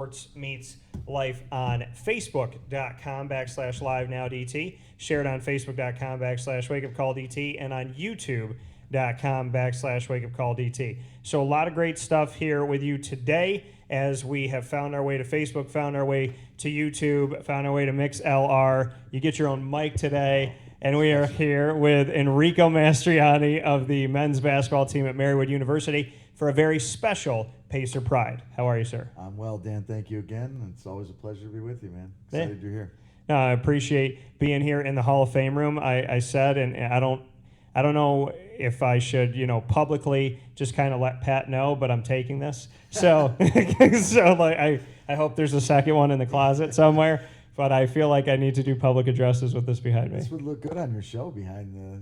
Sports Meets Life on Facebook.com/LiveNowDT, shared on Facebook.com/WakeUpCallDT, and on YouTube.com/WakeUpCallDT. So a lot of great stuff here with you today as we have found our way to Facebook, found our way to YouTube, found our way to MixLR. You get your own mic today. And we are here with Enrico Mastroianni of the men's basketball team at Marywood University for a very special Pacer Pride. How are you, sir? I'm well, Dan. Thank you again. It's always a pleasure to be with you, man. Excited you're here. No, I appreciate being here in the Hall of Fame room. I said, and I don't know if I should, publicly just kind of let Pat know, but I'm taking this. So, I hope there's a second one in the closet somewhere. But I feel like I need to do public addresses with this behind me. This would look good on your show behind the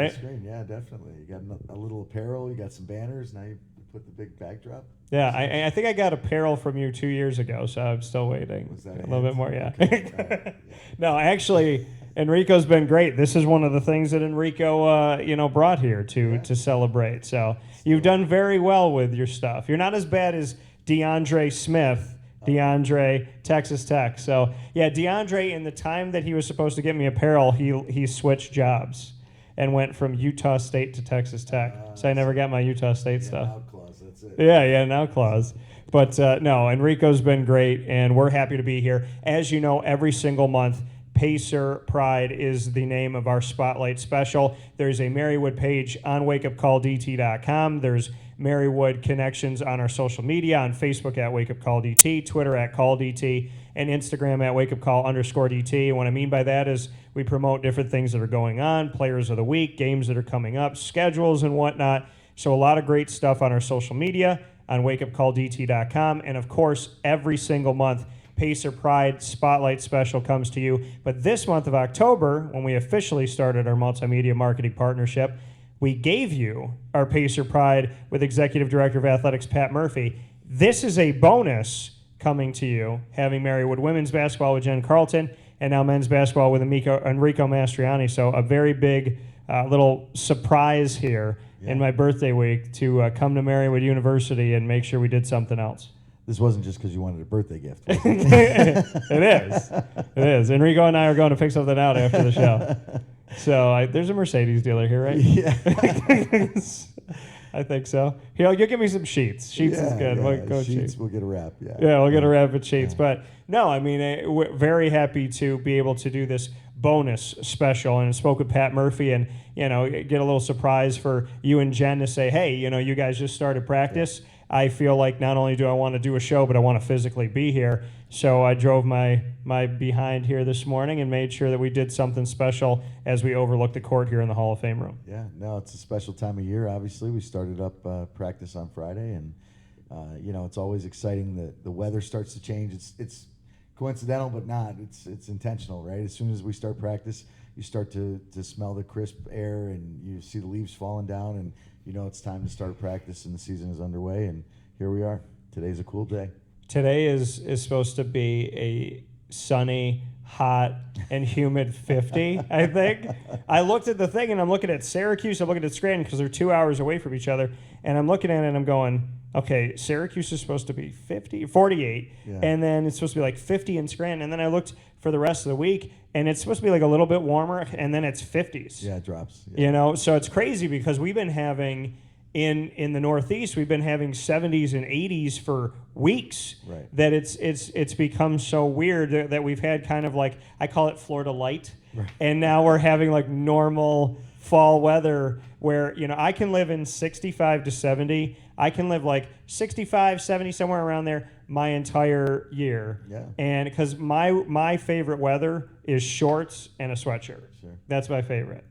screen. Yeah, definitely. You got a little apparel. You got some banners. Now you put the big backdrop. Yeah, I think I got apparel from you 2 years ago, so I'm still waiting. Was that a little bit more? Yeah. Okay. Right. Yeah. No, actually, Enrico's been great. This is one of the things that Enrico, brought here to celebrate. So you've done very well with your stuff. You're not as bad as DeAndre Smith. DeAndre, Texas Tech. So, yeah, DeAndre, in the time that he was supposed to get me apparel, he switched jobs and went from Utah State to Texas Tech. So I never got my Utah State stuff. Now clause, that's it. Yeah, now clause. But, no, Enrico's been great, and we're happy to be here. As you know, every single month, Pacer Pride is the name of our Spotlight special. There's a Marywood page on WakeUpCallDT.com. There's Marywood connections on our social media, on Facebook at WakeUpCallDT, Twitter at CallDT, and Instagram at WakeUpCall_DT. And what I mean by that is we promote different things that are going on, players of the week, games that are coming up, schedules and whatnot. So a lot of great stuff on our social media, on WakeUpCallDT.com. And of course, every single month, Pacer Pride Spotlight Special comes to you. But this month of October, when we officially started our multimedia marketing partnership, we gave you our Pacer Pride with Executive Director of Athletics, Pat Murphy. This is a bonus coming to you, having Marywood women's basketball with Jen Carlton, and now men's basketball with Enrico Mastroianni. So a very big little surprise here in my birthday week to come to Marywood University and make sure we did something else. This wasn't just because you wanted a birthday gift. It is. Enrico and I are going to pick something out after the show. So there's a Mercedes dealer here, right? Yeah. I think so. You'll give me some sheets. Sheets is good. Yeah. We'll go sheets. We'll get a wrap. Yeah. Yeah, we'll get a wrap with sheets. Yeah. But no, I mean, we're very happy to be able to do this bonus special. And I spoke with Pat Murphy, and get a little surprise for you and Jen to say, hey, you guys just started practice. Yeah. I feel like not only do I want to do a show, but I want to physically be here. So I drove my behind here this morning and made sure that we did something special as we overlooked the court here in the Hall of Fame room. Yeah, no, it's a special time of year. Obviously, we started up practice on Friday, and it's always exciting that the weather starts to change. It's coincidental, but not. It's intentional, right? As soon as we start practice, you start to smell the crisp air, and you see the leaves falling down, and it's time to start practice, and the season is underway, and here we are. Today's a cool day. Today is supposed to be a sunny, hot, and humid 50, I think. I looked at the thing, and I'm looking at Syracuse, I'm looking at Scranton, because they're 2 hours away from each other, and I'm looking at it, and I'm going, okay, Syracuse is supposed to be 48, and then it's supposed to be like 50 in Scranton, and then I looked for the rest of the week, and it's supposed to be like a little bit warmer, and then it's 50s. Yeah, it drops. Yeah. So it's crazy because we've been having... In the Northeast, we've been having 70s and 80s for weeks. Right. That it's become so weird that we've had kind of like, I call it Florida light, right. And now we're having like normal fall weather where I can live in 65 to 70. I can live like 65, 70, somewhere around there my entire year. Yeah. And because my favorite weather is shorts and a sweatshirt. Sure. That's my favorite.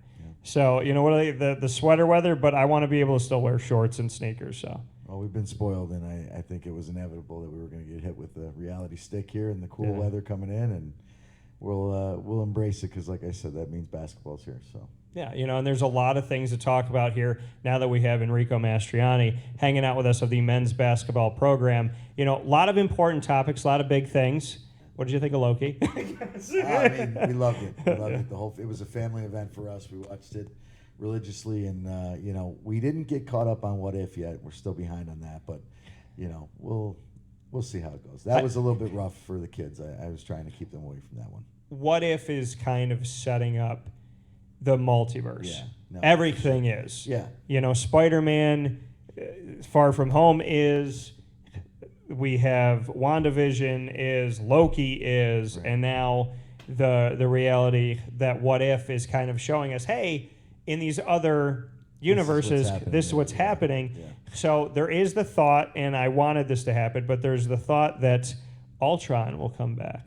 So, what are the sweater weather, but I want to be able to still wear shorts and sneakers. So. Well, we've been spoiled, and I think it was inevitable that we were going to get hit with the reality stick here and the cool weather coming in, and we'll embrace it because, like I said, that means basketball's here. So. Yeah, and there's a lot of things to talk about here now that we have Enrico Mastroianni hanging out with us of the men's basketball program. A lot of important topics, a lot of big things. What did you think of Loki? We loved it. It was a family event for us. We watched it religiously, and we didn't get caught up on What If yet. We're still behind on that, but we'll we'll see how it goes. That was a little bit rough for the kids. I was trying to keep them away from that one. What If is kind of setting up the multiverse. Yeah, no, Everything is. Yeah. You know, Spider-Man, Far From Home is. We have WandaVision is. Loki is. Right. And now the reality that What If is kind of showing us, hey, in these other universes, this is what's happening. Yeah. So there is the thought, and I wanted this to happen, but there's the thought that Ultron will come back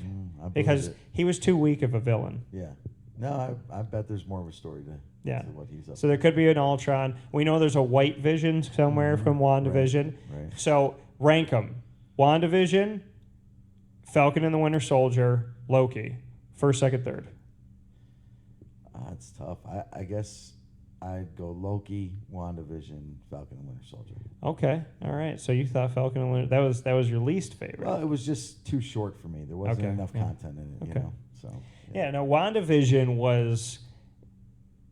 because he was too weak of a villain. Yeah. No, I bet there's more of a story to what he's up to. So there could be an Ultron. We know there's a White Vision somewhere from WandaVision. Right. So rank them. WandaVision, Falcon and the Winter Soldier, Loki. First, second, third. It's tough. I guess I'd go Loki, WandaVision, Falcon and Winter Soldier. Okay. All right. So you thought Falcon and Winter... That was your least favorite. Well, it was just too short for me. There wasn't enough content in it, you know. So Yeah, no, WandaVision was...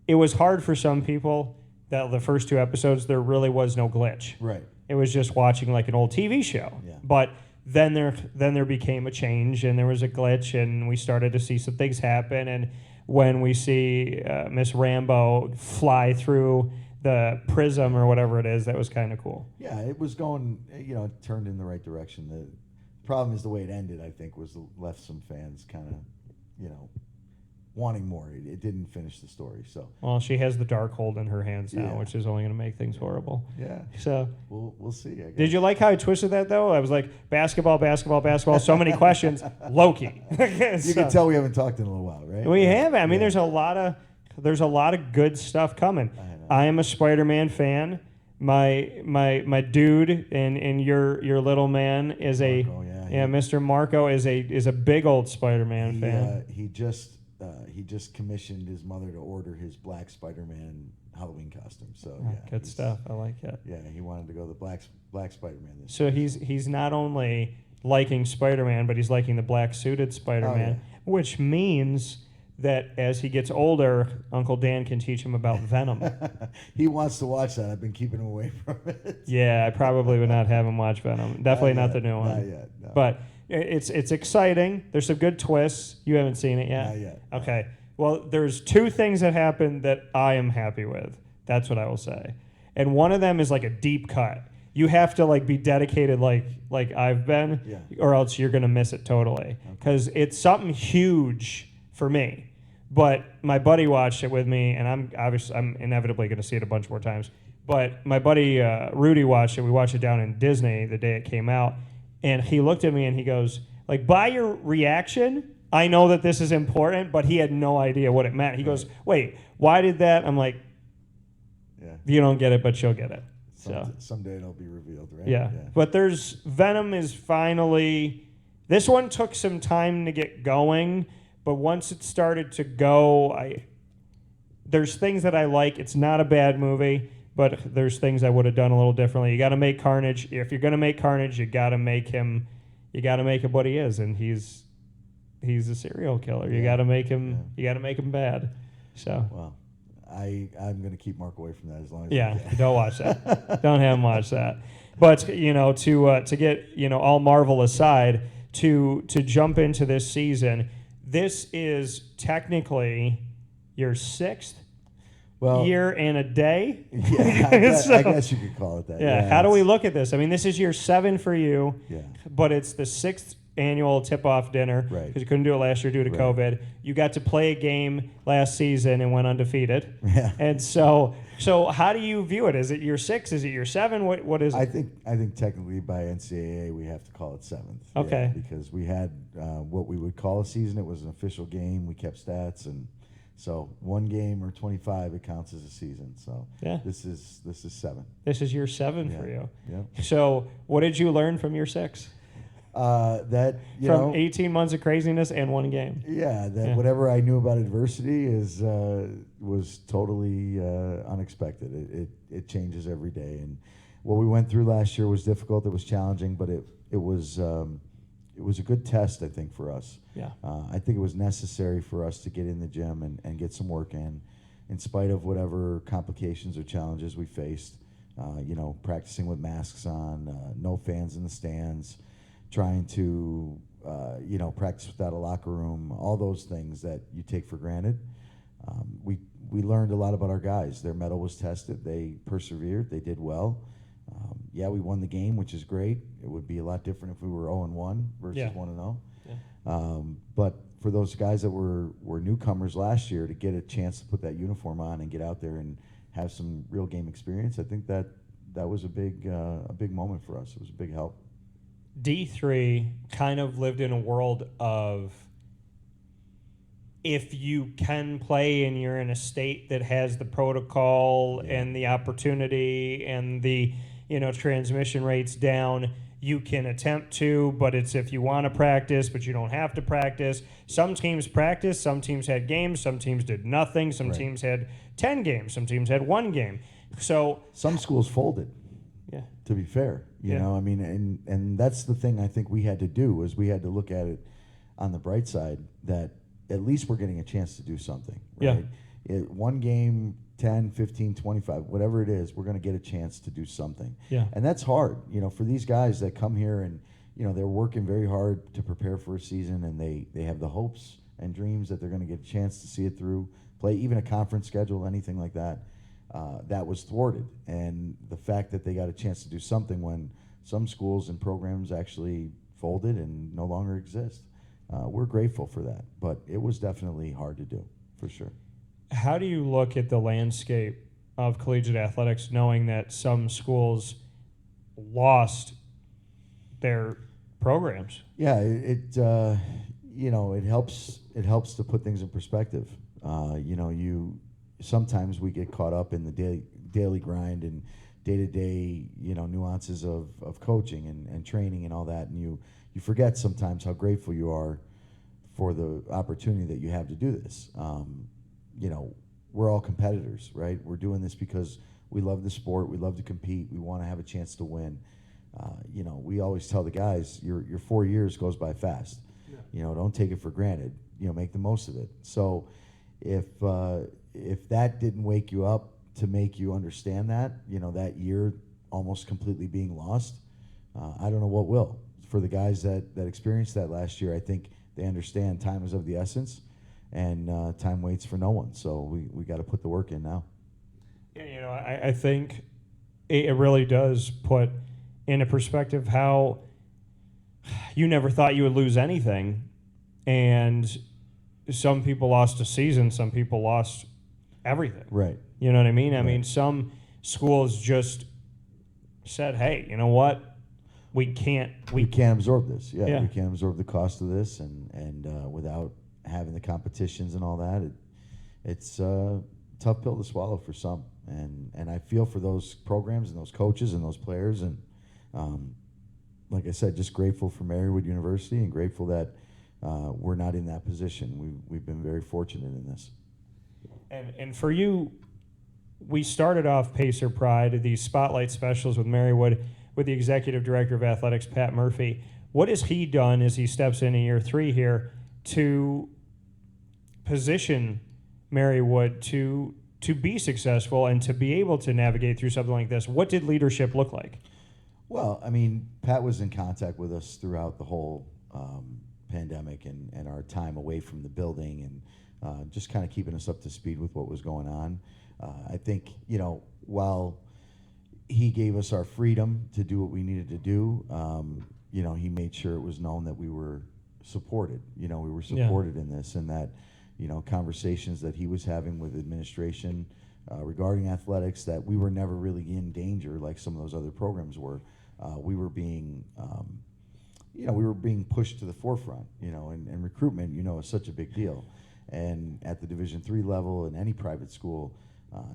It was hard for some people that the first 2 episodes, there really was no glitch. Right. It was just watching like an old TV show. Yeah. But then there became a change, and there was a glitch, and we started to see some things happen. And when we see Miss Rambo fly through the prism or whatever it is, that was kind of cool. Yeah, it was going, it turned in the right direction. The problem is the way it ended, I think, was left some fans kind of, wanting more. It didn't finish the story. So Well, she has the Darkhold in her hands now, Yeah. which is only going to make things horrible. yeah, So, we'll see. I guess. did you like how I twisted that though? I was like, basketball. So many questions. Loki. You can tell we haven't talked in a little while, right? We haven't. I mean, Yeah. there's a lot of good stuff coming. I know. I am a Spider-Man fan. My dude and your little man is Marco, Mr. Marco is a big old Spider-Man fan. He just commissioned his mother to order his black Spider-Man Halloween costume. So Good stuff. I like it. Yeah, he wanted to go the black Spider-Man this So he's not only liking Spider-Man, but he's liking the black suited Spider-Man, which means that as he gets older, Uncle Dan can teach him about Venom. He wants to watch that. I've been keeping him away from it. Yeah, I probably would not have him watch Venom. Definitely not the new one. Not yet. No. But it's exciting. There's some good twists. You haven't seen it yet? Not yet. Okay. Well, there's 2 things that happen that I am happy with. That's what I will say. And one of them is like a deep cut. You have to like be dedicated like I've been, or else you're going to miss it totally. Because it's something huge for me. But my buddy watched it with me, and I'm inevitably going to see it a bunch more times. But my buddy Rudy watched it. We watched it down in Disney the day it came out. And he looked at me and he goes, like, by your reaction, I know that this is important, but he had no idea what it meant. He goes, wait, why did that? I'm like, you don't get it, but you'll get it. Someday it'll be revealed, right? Yeah. But Venom is finally, this one took some time to get going, but once it started to go, there's things that I like. It's not a bad movie. But there's things I would have done a little differently. You got to make Carnage. If you're going to make Carnage, you got to make him. You got to make him what he is, and he's a serial killer. You got to make him. Yeah. You got to make him bad. So. Well, I'm going to keep Mark away from that as long as. I can. Don't watch that. Don't have him watch that. But to get all Marvel aside, to jump into this season, this is technically your 6th. Year and a day? Yeah, I guess you could call it that. Yeah. How do we look at this? I mean, this is year 7 for you, but it's the 6th annual Tip-Off Dinner because you couldn't do it last year due to COVID. You got to play a game last season and went undefeated. Yeah. And so how do you view it? Is it year 6? Is it year 7? What is it? I think technically by NCAA we have to call it 7th. Okay. Because we had what we would call a season. It was an official game. We kept stats and. So 1 game or 25, it counts as a season. So this is 7. This is year 7 for you. Yeah. So what did you learn from year 6? That from 18 months of craziness and 1 game. Yeah, whatever I knew about adversity was totally unexpected. It changes every day, and what we went through last year was difficult. It was challenging, but it was a good test, I think, for us. Yeah. I think it was necessary for us to get in the gym and get some work in spite of whatever complications or challenges we faced. Practicing with masks on, no fans in the stands, trying to, practice without a locker room, all those things that you take for granted. We learned a lot about our guys. Their mettle was tested. They persevered. They did well. We won the game, which is great. It would be a lot different if we were 0-1 versus 1-0. But for those guys that were newcomers last year, to get a chance to put that uniform on and get out there and have some real game experience, I think that was a big moment for us. It was a big help. D3 kind of lived in a world of, if you can play and you're in a state that has the protocol and the opportunity and the transmission rates down, you can attempt to, but it's if you want to practice, but you don't have to practice. Some teams practiced, some teams had games, some teams did nothing, some teams had 10 games, some teams had 1 game. So some schools folded. Yeah. To be fair, you know, I mean, and that's the thing I think we had to do, is we had to look at it on the bright side, that at least we're getting a chance to do something, right? One game, 10, 15, 25, whatever it is, we're going to get a chance to do something. And that's hard, for these guys that come here and, they're working very hard to prepare for a season, and they have the hopes and dreams that they're going to get a chance to see it through, play even a conference schedule, anything like that. That was thwarted. And the fact that they got a chance to do something when some schools and programs actually folded and no longer exist. We're grateful for that, but it was definitely hard to do, for sure. How do you look at the landscape of collegiate athletics, knowing that some schools lost their programs? Yeah, it helps. It helps to put things in perspective. Sometimes we get caught up in the daily grind and day-to-day, nuances of coaching and training and all that, and you forget sometimes how grateful you are for the opportunity that you have to do this. We're all competitors, right? We're doing this because we love the sport, we love to compete, we want to have a chance to win. We always tell the guys, your 4 years goes by fast. Don't take it for granted. Make the most of it. So if that didn't wake you up to make you understand that, that year almost completely being lost, I don't know what will. For the guys that experienced that last year, I think they understand time is of the essence, and time waits for no one. So we got to put the work in now. Yeah, I think it really does put into perspective how you never thought you would lose anything, and some people lost a season, some people lost everything. Right. You know what I mean? I Right. mean, some schools just said, hey, you know what? We can't absorb this. Yeah. We can't absorb the cost of this, and without having the competitions and all that, it's a tough pill to swallow for some. And I feel for those programs and those coaches and those players, and like I said, just grateful for Marywood University and grateful that we're not in that position. We've been very fortunate in this. And for you, we started off Pacer Pride, these spotlight specials with Marywood, with the executive director of athletics, Pat Murphy. What has he done as he steps into year 3 here to position Marywood to be successful and to be able to navigate through something like this? What did leadership look like? Well, I mean, Pat was in contact with us throughout the whole pandemic and our time away from the building, and just kind of keeping us up to speed with what was going on. I think, while he gave us our freedom to do what we needed to do, he made sure it was known that we were supported. We were supported in this, and that, conversations that he was having with administration regarding athletics, that we were never really in danger like some of those other programs were. We were being, pushed to the forefront, and recruitment, is such a big deal. And at the Division III level in any private school,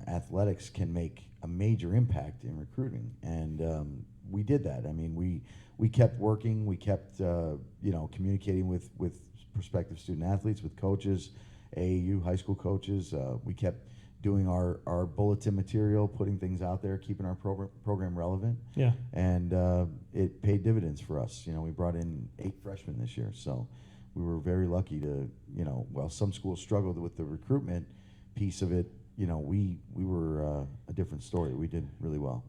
athletics can make a major impact in recruiting, and we did that. I mean, we kept working, we kept communicating with prospective student athletes, with coaches, AAU high school coaches. We kept doing our bulletin material, putting things out there, keeping our program relevant. Yeah. And it paid dividends for us. We brought in 8 freshmen this year, so we were very lucky to, while some schools struggled with the recruitment piece of it, we were a different story. We did really well.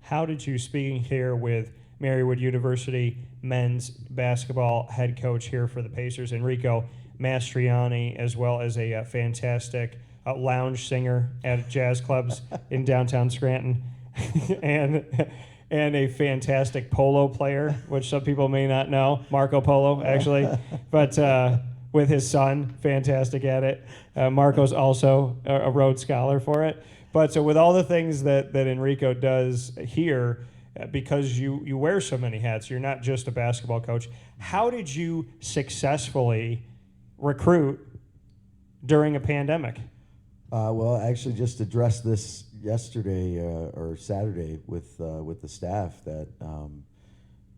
How did you, speaking here with Marywood University men's basketball head coach here for the Pacers, Enrico Mastroianni, as well as a fantastic lounge singer at jazz clubs in downtown Scranton, and a fantastic polo player, which some people may not know, Marco Polo, actually, but with his son, fantastic at it. Marco's also a Rhodes Scholar for it. But so with all the things that Enrico does here, because you wear so many hats, you're not just a basketball coach, how did you successfully recruit during a pandemic? Well, I actually just addressed this yesterday or Saturday with the staff that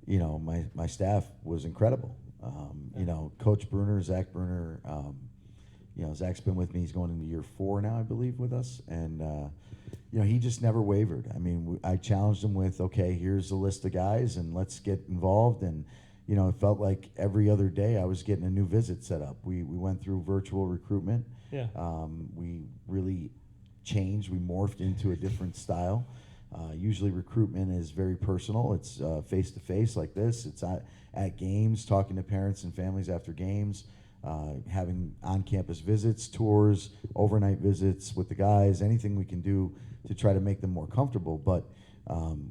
my staff was incredible. Coach Bruner, Zach Bruner. Zach's been with me. He's going into year 4 now, I believe, with us, and he just never wavered. I mean, I challenged him with, okay, here's a list of guys, and let's get involved. And it felt like every other day I was getting a new visit set up. We went through virtual recruitment. Yeah. We really changed. We morphed into a different style. Usually recruitment is very personal. It's face-to-face like this. It's at games, talking to parents and families after games, having on-campus visits, tours, overnight visits with the guys, anything we can do to try to make them more comfortable. But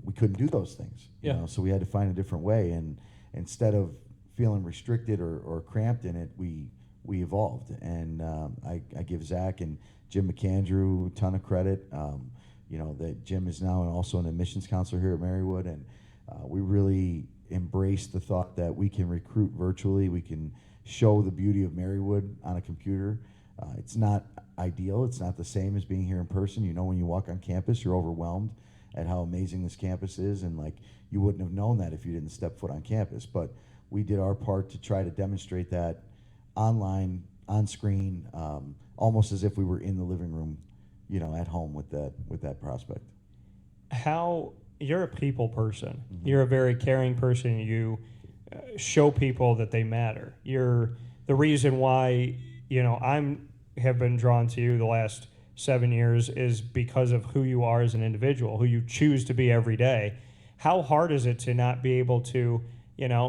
we couldn't do those things. So we had to find a different way. And instead of feeling restricted or cramped in it, we evolved. And I give Zach and Jim McAndrew a ton of credit. That Jim is now also an admissions counselor here at Marywood, and we really embrace the thought that we can recruit virtually. We can show the beauty of Marywood on a computer. It's not ideal. It's not the same as being here in person. When you walk on campus, you're overwhelmed at how amazing this campus is, and you wouldn't have known that if you didn't step foot on campus. But we did our part to try to demonstrate that online, on screen, almost as if we were in the living room, at home with that prospect. How you're a people person. Mm-hmm. You're a very caring person. You show people that they matter. You're the reason why have been drawn to you the last 7 years is because of who you are as an individual, who you choose to be every day. How hard is it to not be able to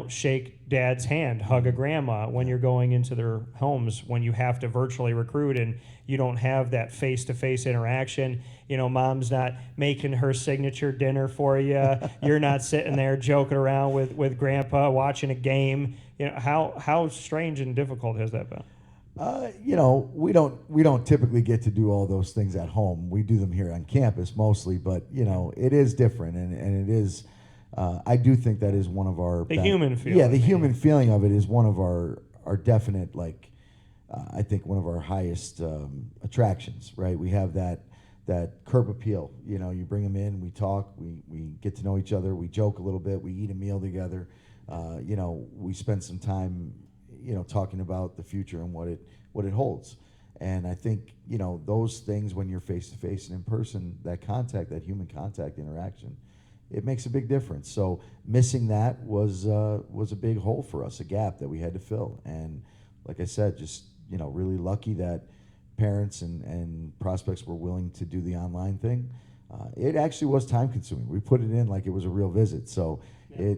shake dad's hand, hug a grandma when you're going into their homes, when you have to virtually recruit and you don't have that face-to-face interaction? Mom's not making her signature dinner for you. You're not sitting there joking around with grandpa watching a game. How strange and difficult has that been? We don't typically get to do all those things at home. We do them here on campus mostly, but it is different, and it is. I do think that is one of our human feeling. Yeah, the human feeling of it is one of our definite, I think one of our highest attractions. Right, we have that curb appeal. You bring them in, we talk, we get to know each other, we joke a little bit, we eat a meal together. We spend some time, talking about the future and what it holds. And I think those things, when you're face to face and in person, that contact, that human contact interaction, it makes a big difference. So missing that was a big hole for us, a gap that we had to fill. And like I said, just really lucky that parents and prospects were willing to do the online thing. It actually was time consuming. We put it in like it was a real visit. So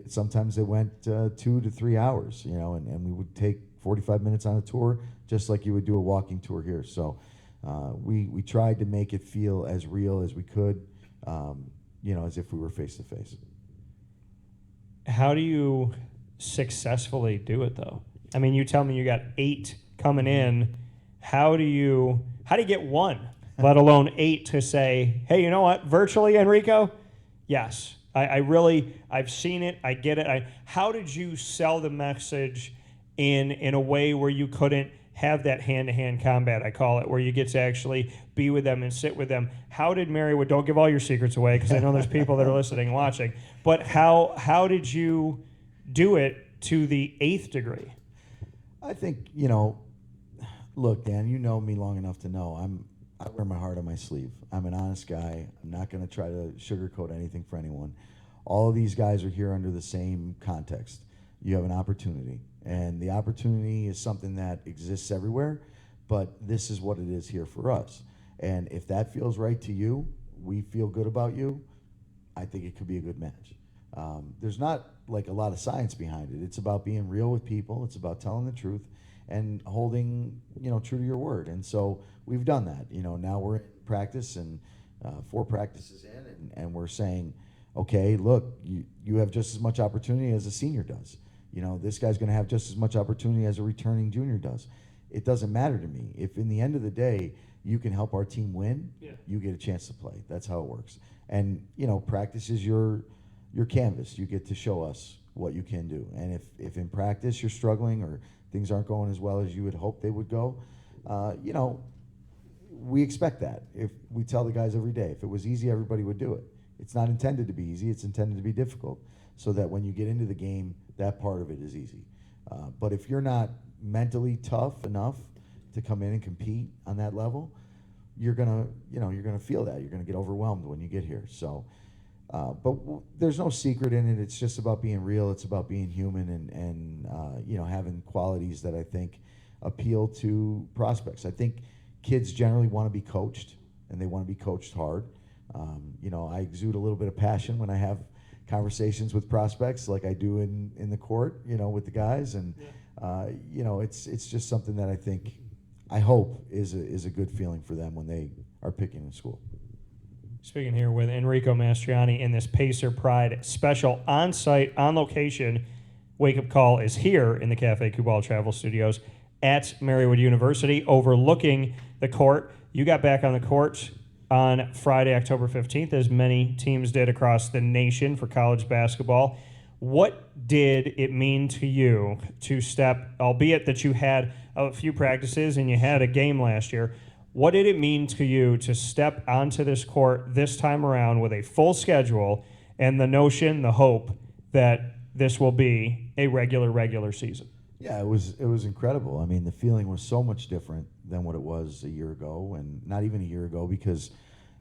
sometimes it went 2 to 3 hours, and we would take 45 minutes on a tour, just like you would do a walking tour here. So we tried to make it feel as real as we could. As if we were face to face. How do you successfully do it, though? I mean, you tell me you got 8 coming in. How do you get 1, let alone 8 to say, hey, you know what, virtually, Enrico? Yes, I've seen it, I get it. How did you sell the message in a way where you couldn't have that hand-to-hand combat, I call it, where you get to actually be with them and sit with them? How did Marywood, don't give all your secrets away, because I know there's people that are listening and watching, but how did you do it to the 8th degree? I think, look, Dan, you know me long enough to know I wear my heart on my sleeve. I'm an honest guy. I'm not going to try to sugarcoat anything for anyone. All of these guys are here under the same context. You have an opportunity, and the opportunity is something that exists everywhere, but this is what it is here for us. And if that feels right to you, we feel good about you, I think it could be a good match. There's not like a lot of science behind it. It's about being real with people. It's about telling the truth and holding, true to your word. And so we've done that. Now we're in practice and 4 practices in, and we're saying, okay, look, you have just as much opportunity as a senior does. This guy's going to have just as much opportunity as a returning junior does. It doesn't matter to me. If in the end of the day you can help our team win, you get a chance to play. That's how it works. And practice is your canvas. You get to show us what you can do. And if in practice you're struggling or things aren't going as well as you would hope they would go, we expect that. If we tell the guys every day, if it was easy, everybody would do it. It's not intended to be easy. It's intended to be difficult, so that when you get into the game, that part of it is easy. But if you're not mentally tough enough to come in and compete on that level, you're gonna feel that. You're gonna get overwhelmed when you get here. So, there's no secret in it. It's just about being real. It's about being human and having qualities that I think appeal to prospects. I think kids generally want to be coached, and they want to be coached hard. I exude a little bit of passion when I have conversations with prospects, like I do in the court, with the guys, and it's just something that I hope is a good feeling for them when they are picking in school. Speaking here with Enrico Mastroianni in this Pacer Pride special on-site, on-location. Wake Up Call is here in the Cafe Kubal Travel Studios at Marywood University, overlooking the court. You got back on the court on Friday, October 15th, as many teams did across the nation for college basketball. What did it mean to you to step, albeit that you had a few practices and you had a game last year, what did it mean to you to step onto this court this time around with a full schedule and the notion, the hope that this will be a regular season? Yeah, it was incredible. I mean, the feeling was so much different than what it was a year ago, and not even a year ago, because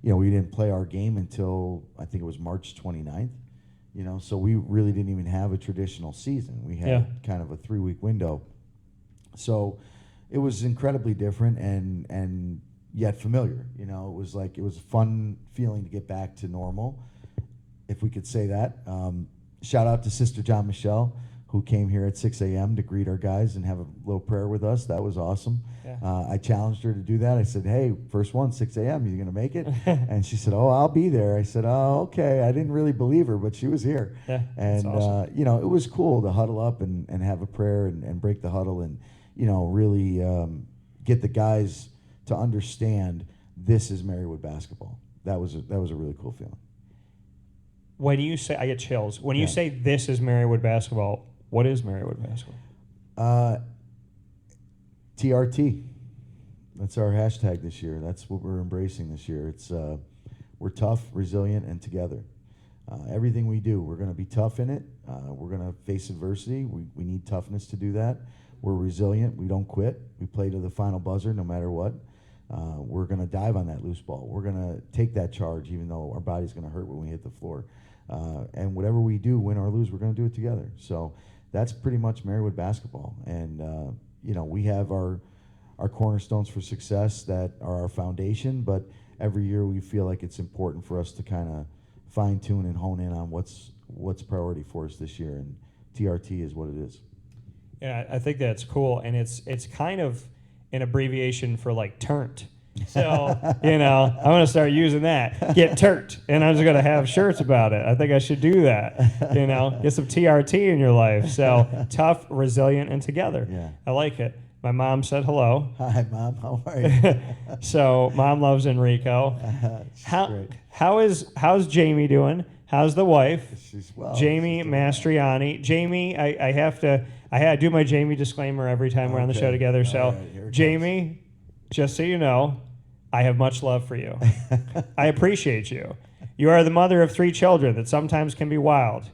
we didn't play our game until I think it was March 29th. So we really didn't even have a traditional season. We had kind of a 3-week window. So it was incredibly different and yet familiar. It was a fun feeling to get back to normal, if we could say that. Shout out to Sister John Michelle, who came here at 6 a.m. to greet our guys and have a little prayer with us. That was awesome. Yeah. I challenged her to do that. I said, hey, first one, 6 a.m., you going to make it? And she said, oh, I'll be there. I said, oh, okay. I didn't really believe her, but she was here. Yeah, and, awesome. It was cool to huddle up and have a prayer and break the huddle and, really get the guys to understand this is Marywood basketball. That was a really cool feeling. When you say, I get chills. When you say this is Marywood basketball, what is Marywood basketball? TRT. That's our hashtag this year. That's what we're embracing this year. It's we're tough, resilient, and together. Everything we do, we're going to be tough in it. We're going to face adversity. We need toughness to do that. We're resilient. We don't quit. We play to the final buzzer no matter what. We're going to dive on that loose ball. We're going to take that charge even though our body's going to hurt when we hit the floor. And whatever we do, win or lose, we're going to do it together. So that's pretty much Marywood basketball. And, we have our cornerstones for success that are our foundation, but every year we feel like it's important for us to kind of fine-tune and hone in on what's priority for us this year, and TRT is what it is. Yeah, I think that's cool, and it's kind of an abbreviation for like turnt. So, I'm going to start using that. Get turnt. And I'm just going to have shirts about it. I think I should do that. Get some TRT in your life. So, tough, resilient, and together. Yeah. I like it. My mom said hello. Hi, Mom. How are you? So, Mom loves Enrico. How's Jamie doing? How's the wife? She's well. Jamie Mastroianni. Jamie, I do my Jamie disclaimer every time we're on the show together. So, right, Jamie, just so you know, I have much love for you. I appreciate you. You are the mother of 3 children that sometimes can be wild.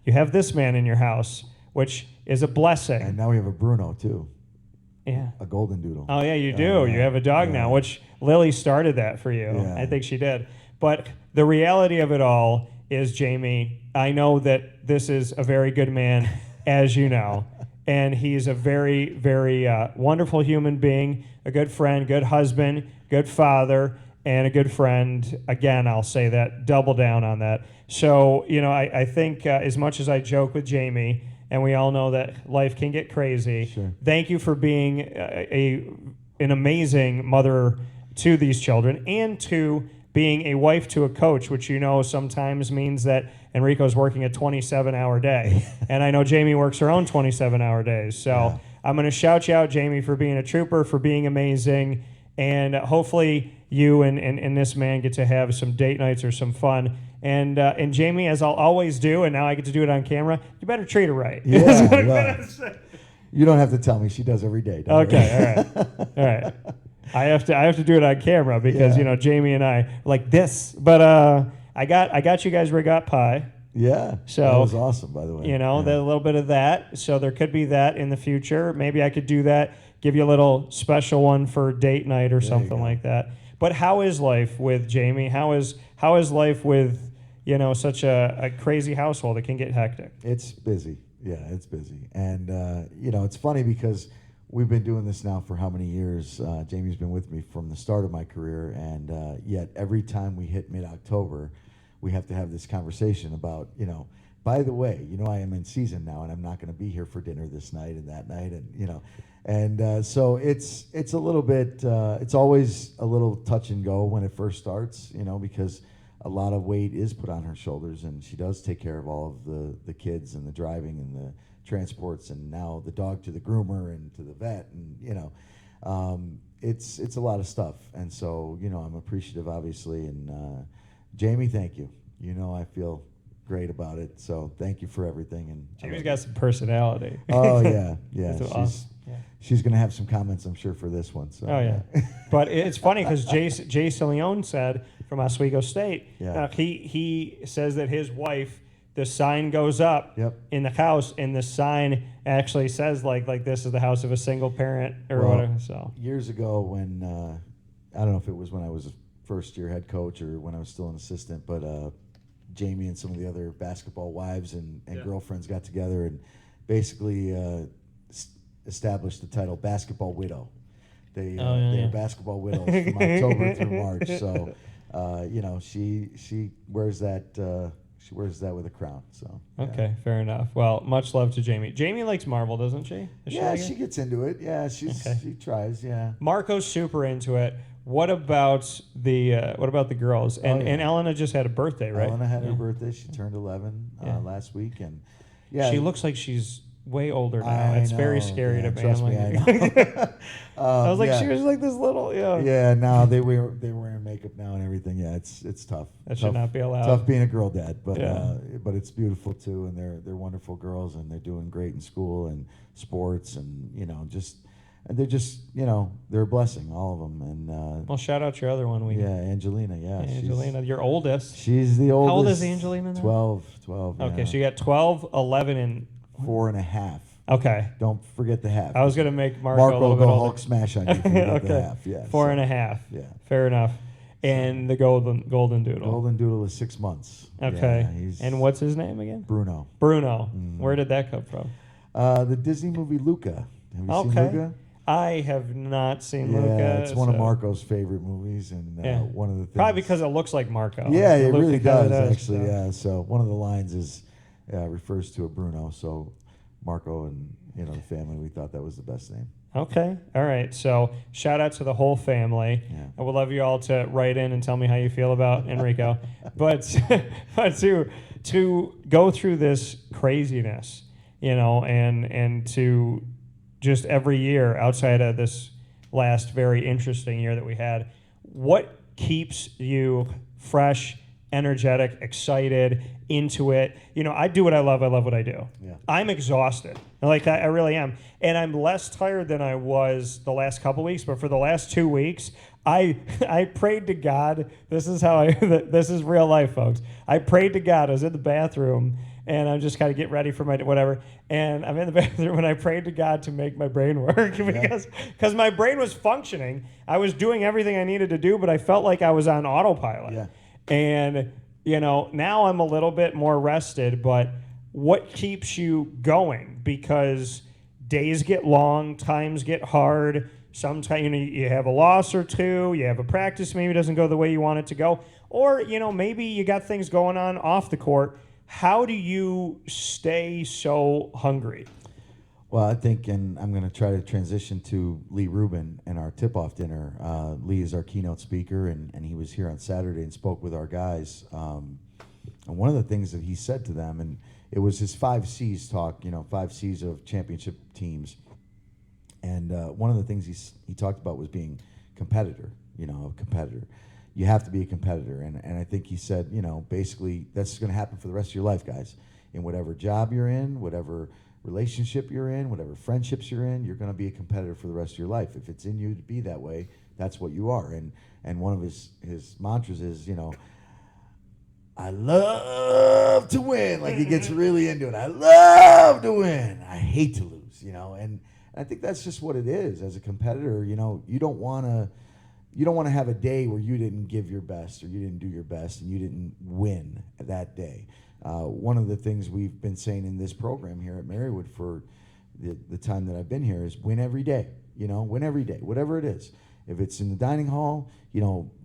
You have this man in your house, which is a blessing. And now we have a Bruno, too. Yeah. A golden doodle. Oh, yeah, you do. You have a dog now, which Lily started that for you. Yeah. I think she did. But the reality of it all is, Jamie, I know that this is a very good man, as you know. And he's a very, very wonderful human being, a good friend, good husband, good father, and a good friend. Again, I'll say that, double down on that. So, I think as much as I joke with Jamie, and we all know that life can get crazy, Sure. Thank you for being an amazing mother to these children, and to being a wife to a coach, which sometimes means that Enrico's working a 27-hour day. And I know Jamie works her own 27-hour days. So Yeah. I'm going to shout you out, Jamie, for being a trooper, for being amazing. And hopefully you and this man get to have some date nights or some fun. And Jamie, as I'll always do, and now I get to do it on camera, you better treat her right. Yeah, well, you don't have to tell me. She does every day. Don't Okay, worry. all right. I have to do it on camera because Jamie and I like this. But I got you guys Regat pie. Yeah, So that was awesome, by the way. a little bit of that. So there could be that in the future. Maybe I could do that. Give you a little special one for date night or something like that. But how is life with Jamie? How is life with such a crazy household? It can get hectic. It's busy. Yeah, it's busy. And, it's funny because we've been doing this now for how many years? Jamie's been with me from the start of my career, and yet every time we hit mid-October, we have to have this conversation about, by the way, I am in season now, and I'm not going to be here for dinner this night and that night, and, so it's a little bit, it's always a little touch and go when it first starts, because a lot of weight is put on her shoulders, and she does take care of all of the kids and the driving and the transports, and now the dog to the groomer and to the vet, and it's a lot of stuff, and so I'm appreciative, obviously, and Jamie, thank you. I feel great about it, so thank you for everything. And Jamie's got some personality. Oh yeah, That's awesome. She's gonna have some comments, I'm sure, for this one. So. Oh yeah, but it's funny because Jason Leone said from Oswego State, he says that his wife, the sign goes up in the house, and the sign actually says like this is the house of a single parent or whatever. So years ago, when I don't know if it was when I was a first-year head coach or when I was still an assistant, but Jamie and some of the other basketball wives and girlfriends got together and basically established the title Basketball Widow. They are basketball widows from October through March. So, she wears that. She wears that with a crown. So okay, fair enough. Well, much love to Jamie. Jamie likes Marvel, doesn't she? She gets into it. Yeah, she tries. Yeah. Marco's super into it. What about the girls? And Elena just had a birthday, right? Elena had her birthday. She turned 11 last week, and she looks like she's way older now. It's very scary to me. Trust me, I know. I was like, she was like this little, Yeah, now they're wearing makeup now and everything. Yeah, it's tough. That should not be allowed. Tough being a girl dad, but it's beautiful too, and they're wonderful girls, and they're doing great in school and sports, and they're just they're a blessing, all of them. And well, shout out your other one. Angelina. Yeah, Angelina, your oldest. She's the oldest. How old is Angelina now? 12. Okay, so you got 12, 11, and 4.5. Okay. Don't forget the half. I was going to make Marco a little bit go older. Hulk smash on you if you forget the half. Yeah. 4.5. Yeah. Fair enough. And the golden doodle. Golden doodle is 6 months. Okay. Yeah, and what's his name again? Bruno. Where did that come from? The Disney movie Luca. Have you seen Luca? I have not seen Luca. Yeah, it's one of Marco's favorite movies, and one of the things. Probably because it looks like Marco. Yeah, it Luca really does actually. So. Yeah, so one of the lines is refers to a Bruno. So Marco and the family, we thought that was the best name. Okay, all right. So shout out to the whole family. Yeah. I would love you all to write in and tell me how you feel about Enrico. but to go through this craziness, and to just every year outside of this last very interesting year that we had, what keeps you fresh, energetic, excited, into it? I do what I love. I love what I do. Yeah. I'm exhausted. I really am. And I'm less tired than I was the last couple weeks, but for the last 2 weeks, I prayed to God. This is this is real life, folks. I prayed to God. I was in the bathroom, and I'm just kind of getting ready for my whatever. And I'm in the bathroom, and I prayed to God to make my brain work because my brain was functioning. I was doing everything I needed to do, but I felt like I was on autopilot. Yeah. And, now I'm a little bit more rested, but what keeps you going? Because days get long, times get hard, sometimes you have a loss or two, you have a practice maybe doesn't go the way you want it to go, or maybe you got things going on off the court. How do you stay so hungry? Well, I think, and I'm going to try to transition to Lee Rubin and our tip-off dinner. Lee is our keynote speaker, and he was here on Saturday and spoke with our guys. And one of the things that he said to them, and it was his 5 C's talk, 5 C's of championship teams. And one of the things he talked about was being competitor, a competitor. You have to be a competitor. And I think he said, basically that's going to happen for the rest of your life, guys. In whatever job you're in, whatever relationship you're in, whatever friendships you're in, you're going to be a competitor for the rest of your life. If it's in you to be that way, that's what you are. And one of his mantras is, I love to win. Like, he gets really into it. I love to win. I hate to lose, and I think that's just what it is. As a competitor, you don't want to have a day where you didn't give your best or you didn't do your best and you didn't win that day. One of the things we've been saying in this program here at Marywood for the time that I've been here is win every day, win every day, whatever it is. If it's in the dining hall,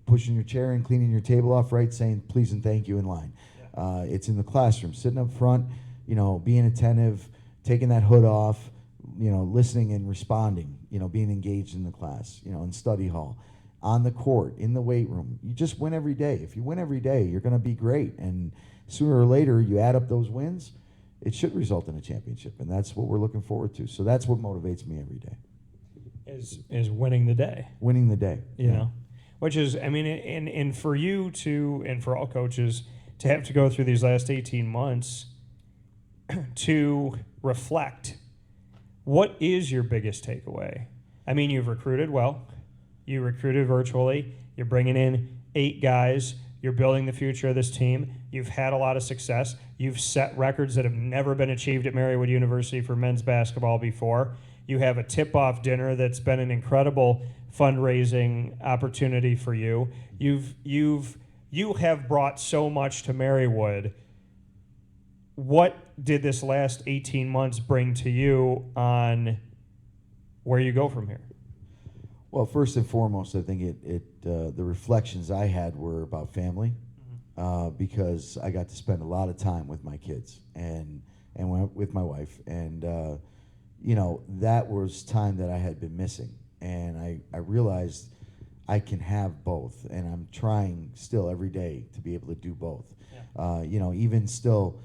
pushing your chair and cleaning your table off right, saying please and thank you in line. Yeah. It's in the classroom, sitting up front, being attentive, taking that hood off, listening and responding, being engaged in the class, in study hall, on the court, in the weight room. You just win every day. If you win every day, you're going to be great. And sooner or later, you add up those wins, it should result in a championship. And that's what we're looking forward to. So that's what motivates me every day. Is winning the day. Winning the day. You know? Which is, and for you to, and for all coaches, to have to go through these last 18 months to reflect, what is your biggest takeaway? You've recruited well. You recruited virtually. You're bringing in 8 guys. You're building the future of this team. You've had a lot of success. You've set records that have never been achieved at Marywood University for men's basketball before. You have a tip-off dinner that's been an incredible fundraising opportunity for you. You have brought so much to Marywood. What did this last 18 months bring to you on where you go from here? Well, first and foremost, I think the reflections I had were about family, because I got to spend a lot of time with my kids and with my wife, and that was time that I had been missing, and I realized I can have both, and I'm trying still every day to be able to do both. Yeah. Even still,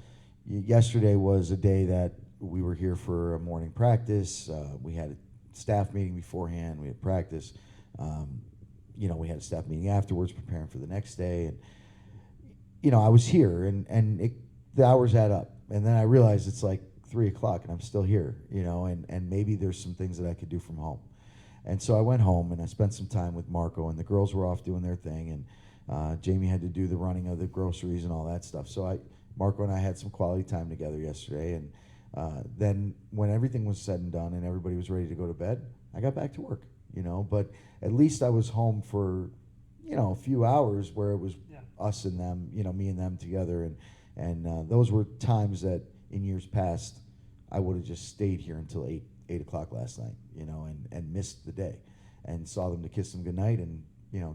yesterday was a day that we were here for a morning practice. We had a staff meeting beforehand. We had practice. We had a staff meeting afterwards, preparing for the next day. And I was here, and the hours add up. And then I realized it's like 3 o'clock, and I'm still here. And maybe there's some things that I could do from home. And so I went home and I spent some time with Marco, and the girls were off doing their thing, and Jamie had to do the running of the groceries and all that stuff. So Marco and I had some quality time together yesterday, and then when everything was said and done and everybody was ready to go to bed, I got back to work, but at least I was home for, a few hours where it was us and them, me and them together. And those were times that in years past, I would have just stayed here until 8 o'clock last night, and missed the day and saw them to kiss them goodnight and,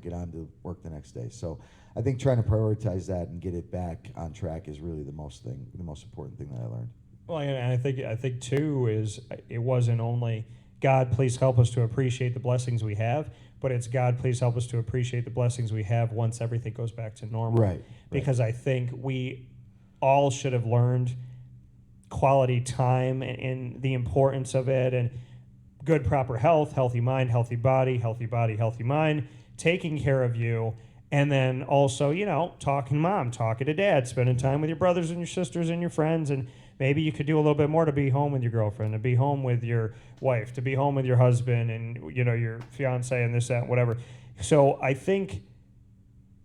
get on to work the next day. So I think trying to prioritize that and get it back on track is really the most important thing that I learned. Well, and I think too is it wasn't only God, please help us to appreciate the blessings we have, but it's God, please help us to appreciate the blessings we have once everything goes back to normal. Right. Because I think we all should have learned quality time and the importance of it, and good, proper health, healthy mind, healthy body, healthy mind, taking care of you. And then also, talking to mom, talking to dad, spending time with your brothers and your sisters and your friends. And maybe you could do a little bit more to be home with your girlfriend, to be home with your wife, to be home with your husband and, your fiance and this, that, whatever. So I think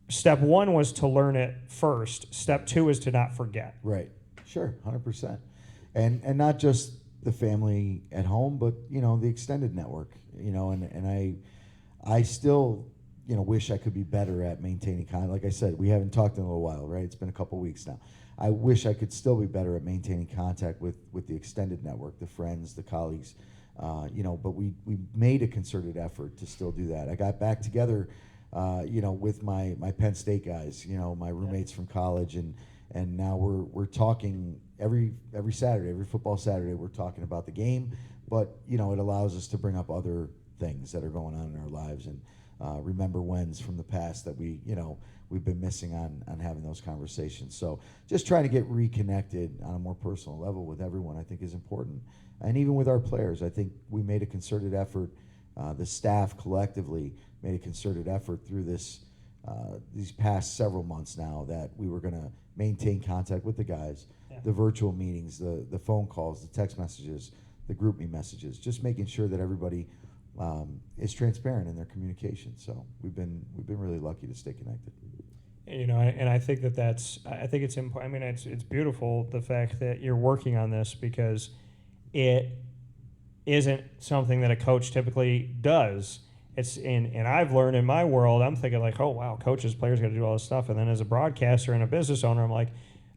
step 1 was to learn it first. Step 2 is to not forget. Right. Sure. 100%. And not just the family at home, but, the extended network, and I still, wish I could be better at maintaining contact. Like I said, we haven't talked in a little while, right? It's been a couple weeks now. I wish I could still be better at maintaining contact with the extended network, the friends, the colleagues, But we made a concerted effort to still do that. I got back together, with my Penn State guys, my roommates from college, and now we're talking every Saturday, every football Saturday, we're talking about the game, but it allows us to bring up other things that are going on in our lives and remember wins from the past that we've been missing on having those conversations. So just trying to get reconnected on a more personal level with everyone, I think, is important. And even with our players, I think we made a concerted effort. The staff collectively made a concerted effort through these past several months now that we were going to maintain contact with the guys, the virtual meetings, the phone calls, the text messages, the group me messages, just making sure that everybody is transparent in their communication. So we've been really lucky to stay connected. And I think I think it's important. I mean, it's beautiful, the fact that you're working on this, because it isn't something that a coach typically does. And I've learned in my world, I'm thinking like, oh wow, coaches, players got to do all this stuff. And then as a broadcaster and a business owner, I'm like,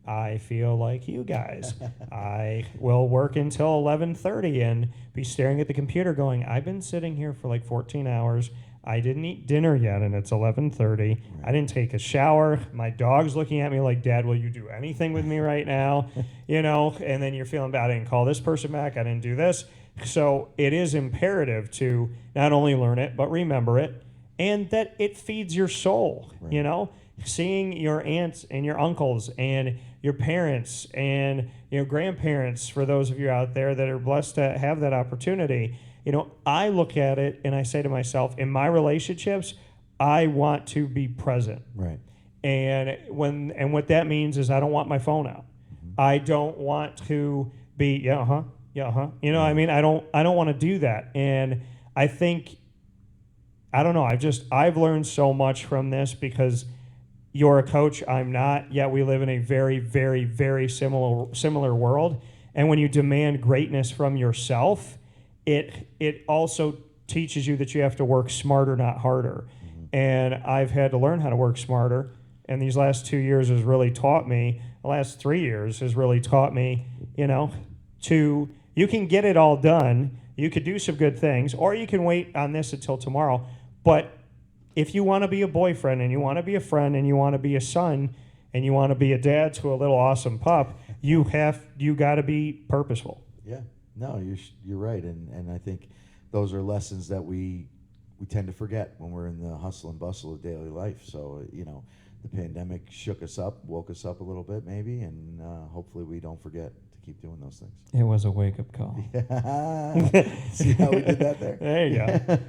I feel like you guys. I will work until 11:30 and be staring at the computer going, I've been sitting here for like 14 hours. I didn't eat dinner yet, and it's 11:30. I didn't take a shower. My dog's looking at me like, Dad, will you do anything with me right now? And then you're feeling bad. I didn't call this person back. I didn't do this. So it is imperative to not only learn it, but remember it, and that it feeds your soul, Right. Seeing your aunts and your uncles and your parents and grandparents, for those of you out there that are blessed to have that opportunity. I look at it and I say to myself, in my relationships, I want to be present. Right. And what that means is I don't want my phone out. Mm-hmm. I don't want to be I don't want to do that. And I think, I don't know, I've learned so much from this, because you're a coach, I'm not, yet we live in a very, very, very similar world. And when you demand greatness from yourself, it also teaches you that you have to work smarter, not harder. Mm-hmm. And I've had to learn how to work smarter. And these last 2 years has really taught me, the last 3 years has really taught me, you can get it all done. You could do some good things, or you can wait on this until tomorrow. But if you want to be a boyfriend, and you want to be a friend, and you want to be a son, and you want to be a dad to a little awesome pup, you got to be purposeful. Yeah. No, you're right, and I think those are lessons that we tend to forget when we're in the hustle and bustle of daily life. So the pandemic shook us up, woke us up a little bit maybe, and hopefully we don't forget to keep doing those things. It was a wake-up call. Yeah. See how we did that there? There you go.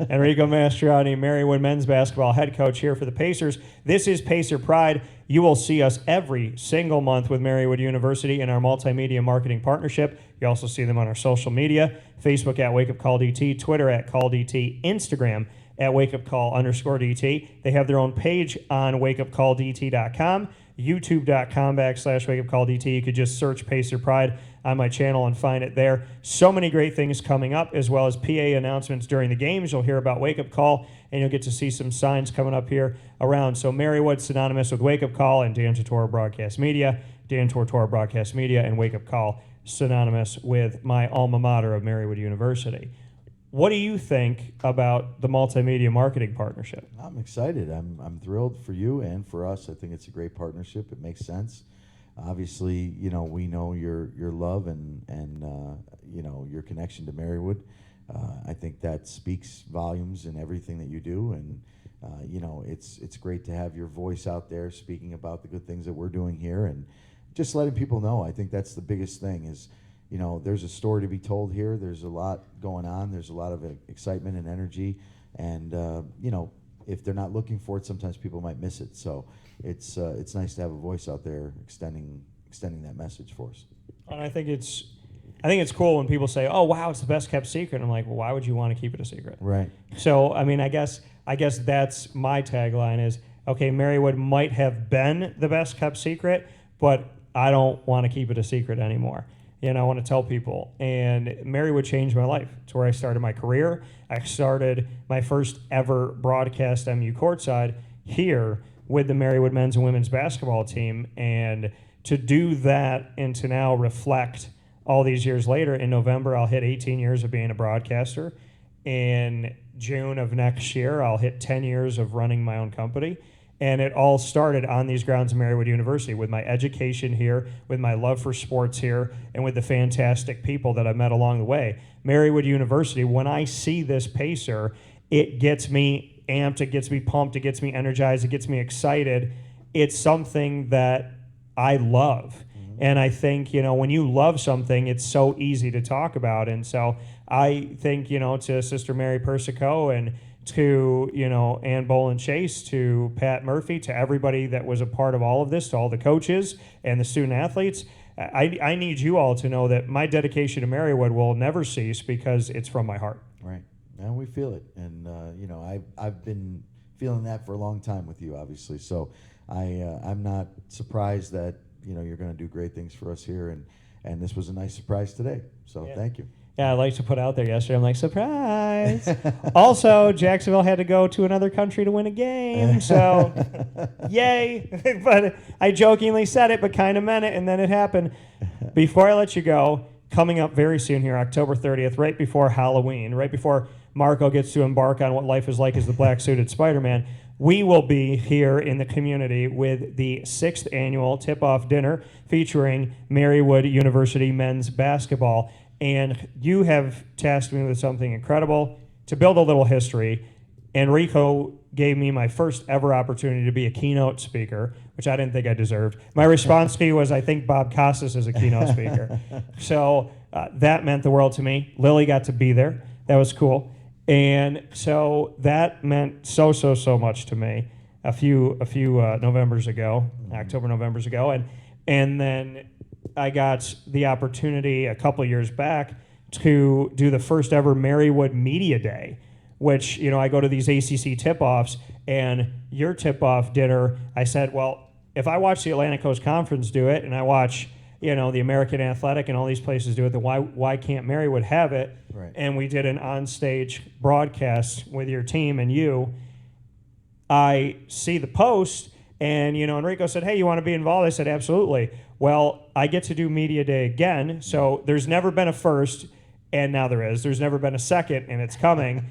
Enrico Mastroianni, Marywood men's basketball head coach here for the Pacers. This is Pacer Pride. You will see us every single month with Marywood University in our multimedia marketing partnership. You also see them on our social media, Facebook at WakeUpCallDT, Twitter at CallDT, Instagram at WakeUpCall_DT. They have their own page on WakeUpCallDT.com, YouTube.com/WakeUpCallDT. You could just search Pacer Pride on my channel and find it there. So many great things coming up, as well as PA announcements during the games. You'll hear about Wake Up Call, and you'll get to see some signs coming up here around. So Marywood, synonymous with Wake Up Call and Tortora Broadcast Media, Tortora Broadcast Media, and Wake Up Call, synonymous with my alma mater of Marywood University. What do you think about the multimedia marketing partnership? I'm excited. I'm thrilled for you and for us. I think it's a great partnership. It makes sense. Obviously, we know your love and your connection to Marywood. I think that speaks volumes in everything that you do, and it's great to have your voice out there speaking about the good things that we're doing here and just letting people know. I think that's the biggest thing is, there's a story to be told here. There's a lot going on. There's a lot of excitement and energy, and if they're not looking for it, sometimes people might miss it. So it's nice to have a voice out there extending that message for us. And I think it's cool when people say, "Oh, wow, it's the best kept secret." I'm like, "Well, why would you want to keep it a secret?" Right. So, I mean, I guess that's my tagline is, okay, Marywood might have been the best kept secret, but I don't want to keep it a secret anymore. I want to tell people. And Marywood changed my life. It's where I started my career. I started my first ever broadcast MU courtside here with the Marywood men's and women's basketball team. And to do that and to now reflect all these years later, in November, I'll hit 18 years of being a broadcaster. In June of next year, I'll hit 10 years of running my own company. And it all started on these grounds of Marywood University with my education here, with my love for sports here, and with the fantastic people that I've met along the way. Marywood University, when I see this Pacer, it gets me amped, it gets me pumped, it gets me energized, it gets me excited. It's something that I love. And I think, when you love something, it's so easy to talk about. And so I think, to Sister Mary Persico and to, Ann Boland Chase, to Pat Murphy, to everybody that was a part of all of this, to all the coaches and the student athletes, I need you all to know that my dedication to Marywood will never cease because it's from my heart. Right. And we feel it. And, I've been feeling that for a long time with you, obviously. So I'm not surprised that, you're going to do great things for us here. And this was a nice surprise today. So Thank you. Yeah, I like to put out there yesterday. I'm like, surprise. Also, Jacksonville had to go to another country to win a game, so yay. But I jokingly said it, but kind of meant it, and then it happened. Before I let you go, coming up very soon here, October 30th, right before Halloween, right before Marco gets to embark on what life is like as the black-suited Spider-Man, we will be here in the community with the 6th annual Tip-Off Dinner featuring Marywood University men's basketball. And you have tasked me with something incredible. To build a little history, Enrico gave me my first ever opportunity to be a keynote speaker, which I didn't think I deserved. My response to you was, I think Bob Costas is a keynote speaker. So that meant the world to me. Lily got to be there. That was cool. And so that meant so much to me a few Novembers ago, October, Novembers ago. And then I got the opportunity a couple years back to do the first ever Marywood Media Day, which, I go to these ACC tip-offs, and your tip-off dinner, I said, well, if I watch the Atlantic Coast Conference do it, and I watch, the American Athletic and all these places do it, then why can't Marywood have it? Right. And we did an on-stage broadcast with your team and you. I see the post, and, Enrico said, hey, you want to be involved? I said, absolutely. Well, I get to do Media Day again, so there's never been a first, and now there is. There's never been a second, and it's coming.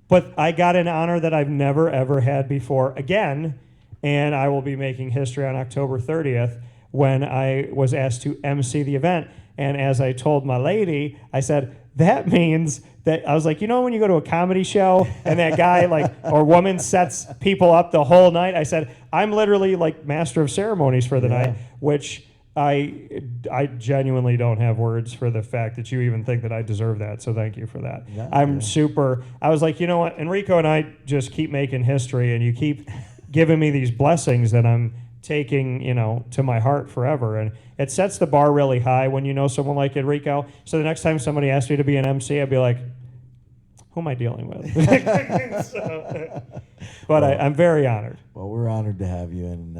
But I got an honor that I've never, ever had before again, and I will be making history on October 30th when I was asked to MC the event. And as I told my lady, I said, that means that I was like, when you go to a comedy show and that guy or woman sets people up the whole night, I said, I'm literally like master of ceremonies for the night, which I genuinely don't have words for the fact that you even think that I deserve that. So thank you for that. Yeah, super. I was like, you know what? Enrico and I just keep making history, and you keep giving me these blessings that I'm taking, to my heart forever. And it sets the bar really high when you know someone like Enrico. So the next time somebody asks me to be an MC, I'd be like, who am I dealing with? But I'm very honored. Well, we're honored to have you, and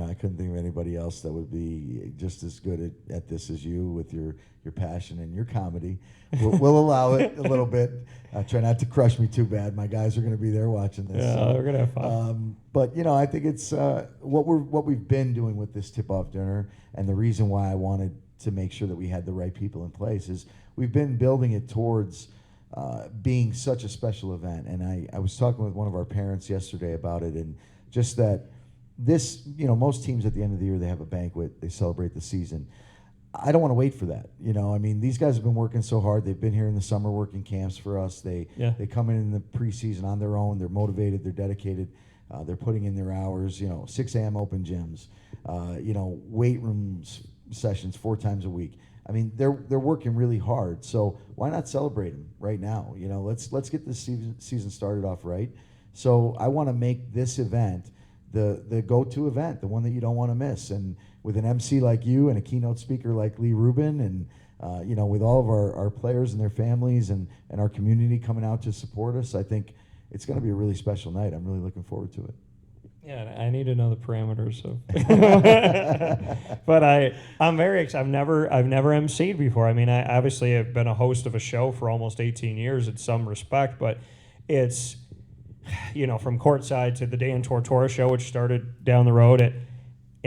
I couldn't think of anybody else that would be just as good at this as you, with your passion and your comedy. We'll allow it a little bit. Try not to crush me too bad. My guys are going to be there watching this. Yeah, so, we're going to have fun. But I think it's what we've been doing with this tip-off dinner, and the reason why I wanted to make sure that we had the right people in place is we've been building it towards being such a special event. And I was talking with one of our parents yesterday about it, and just that this, most teams at the end of the year, they have a banquet, they celebrate the season. I don't want to wait for that. These guys have been working so hard. They've been here in the summer working camps for us. They come in the preseason on their own. They're motivated. They're dedicated. They're putting in their hours. 6 a.m. open gyms. Weight rooms sessions 4 times a week. I mean, they're working really hard. So why not celebrate them right now? Let's get this season started off right. So I want to make this event the go-to event, the one that you don't want to miss. And with an MC like you and a keynote speaker like Lee Rubin, and with all of our players and their families and our community coming out to support us, I think it's going to be a really special night. I'm really looking forward to it. Yeah, I need to know the parameters of. But I'm very excited. I've never emceed before. I mean, I obviously have been a host of a show for almost 18 years in some respect, but it's from courtside to the Dan Tortora show, which started down the road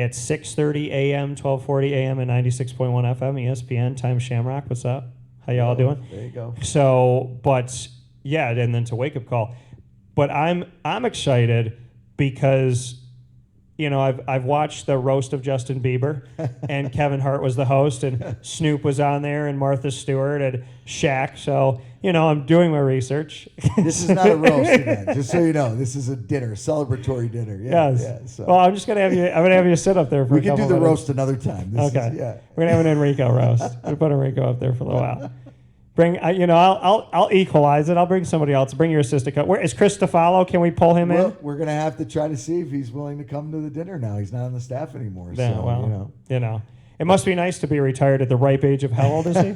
at 6:30 a.m., 12:40 a.m., and 96.1 FM, ESPN, Times Shamrock. What's up? How y'all doing? There you go. So, but yeah, and then to Wake Up Call. But I'm excited because, you know, I've watched the roast of Justin Bieber, and Kevin Hart was the host, and Snoop was on there, and Martha Stewart, and Shaq. So, you know, I'm doing my research. This is not a roast event, just so you know. This is a dinner, celebratory dinner. Yeah, Yes. yeah, so. Well, I'm just gonna have you. I'm gonna have you sit up there for. We a can couple do the minutes. roast another time. This Okay. is, yeah. We're gonna have an Enrico roast. We'll put Enrico up there for a little while. You know, I'll equalize it. I'll bring somebody else. Bring your assistant coach. Where is Chris Stefano? Can we pull him Well, in? we're gonna have to try to see if he's willing to come to the dinner now. He's not on the staff anymore. Yeah, so, well, you know, it must be nice to be retired at the ripe age of how old is he?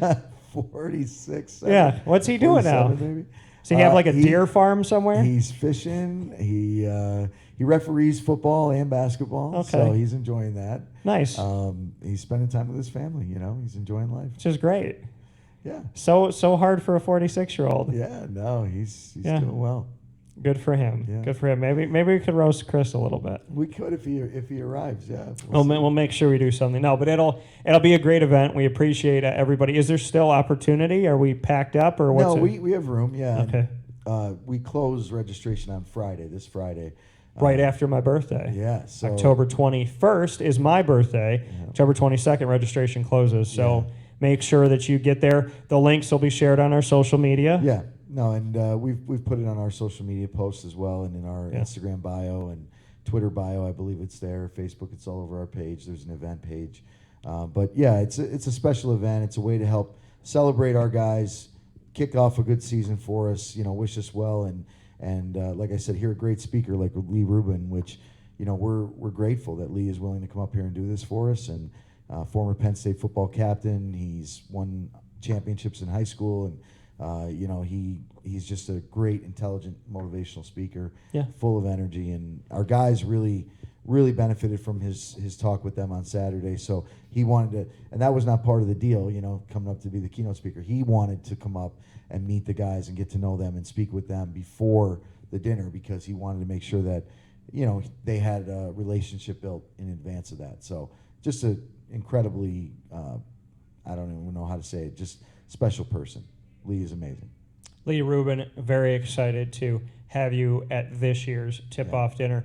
46. Yeah. What's he doing now? Maybe. Does he have like a deer farm somewhere? He's fishing. He referees football and basketball. Okay. So he's enjoying that. Nice. He's spending time with his family. You know, he's enjoying life. Which is great. Yeah. So hard for a 46-year-old. Yeah. No, he's Yeah. doing well. Good for him. Yeah. Good for him. Maybe we could roast Chris a little bit. We could if he arrives. Yeah. We'll make sure we do something. No, but it'll be a great event. We appreciate everybody. Is there still opportunity? Are we packed up or what's No, it? we have room. Yeah. Okay. We close registration on Friday. This Friday. Right after my birthday. Yeah. So October 21st is my birthday. Yeah. October 22nd registration closes. So make sure that you get there. The links will be shared on our social media. Yeah. No, and we've put it on our social media posts as well, and in our Instagram bio and Twitter bio. I believe it's there. Facebook, it's all over our page. There's an event page. But yeah, it's a special event. It's a way to help celebrate our guys, kick off a good season for us. You know, wish us well, and like I said, hear a great speaker like Lee Rubin, which, you know, we're grateful that Lee is willing to come up here and do this for us. And former Penn State football captain, he's won championships in high school, and you know, he's just a great, intelligent, motivational speaker, full of energy, and our guys really benefited from his talk with them on Saturday. So he wanted to, and that was not part of the deal, you know, coming up to be the keynote speaker. He wanted to come up and meet the guys and get to know them and speak with them before the dinner, because he wanted to make sure that, you know, they had a relationship built in advance of that. So just a incredibly, I don't even know how to say it, just special person. Lee is amazing. Lee Rubin, very excited to have you at this year's tip-off dinner.